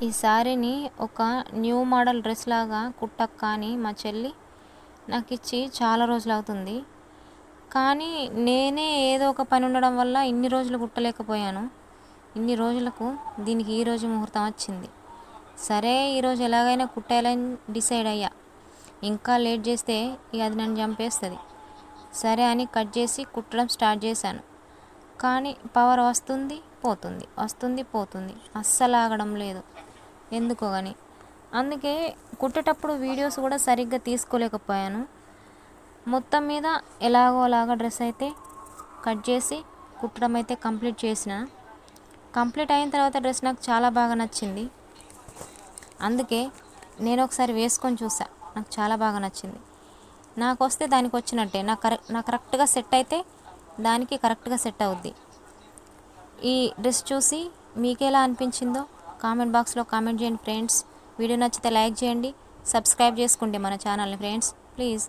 ఈ సారీని ఒక new model dress లాగా కుట్టక్క అని మా చెల్లి నాకు ఇచ్చి చాలా రోజులు అవుతుంది. కానీ నేనే ఏదో ఒక పని ఉండడం వల్ల ఇన్ని రోజులు కుట్టలేకపోయాను. ఇన్ని రోజులకు దీనికి ఈరోజు ముహూర్తం వచ్చింది. సరే ఈరోజు ఎలాగైనా కుట్టాలని డిసైడ్ అయ్యా. ఇంకా లేట్ చేస్తే ఇక అది నన్ను చంపేస్తుంది. సరే అని కట్ చేసి కుట్టడం స్టార్ట్ చేశాను. కానీ పవర్ వస్తుంది పోతుంది, వస్తుంది పోతుంది, అస్సలు ఆగడం లేదు ఎందుకో కానీ. అందుకే కుట్టేటప్పుడు వీడియోస్ కూడా సరిగ్గా తీసుకోలేకపోయాను. మొత్తం మీద ఎలాగో అలాగా డ్రెస్ అయితే కట్ చేసి కుట్టడం అయితే కంప్లీట్ చేసిన. కంప్లీట్ అయిన తర్వాత డ్రెస్ నాకు చాలా బాగా నచ్చింది. అందుకే నేను ఒకసారి వేసుకొని చూసా, నాకు చాలా బాగా నచ్చింది. నాకు వస్తే దానికి వచ్చినట్టే, నాకు కరెక్ట్గా సెట్ అయితే దానికి కరెక్ట్గా సెట్ అవుద్ది. ఈ డ్రెస్ చూసి మీకు ఎలా అనిపించిందో కామెంట్ బాక్స్లో కామెంట్ చేయండి ఫ్రెండ్స్. వీడియో నచ్చితే లైక్ చేయండి, సబ్స్క్రైబ్ చేసుకోండి మన ఛానల్ని ఫ్రెండ్స్ ప్లీజ్.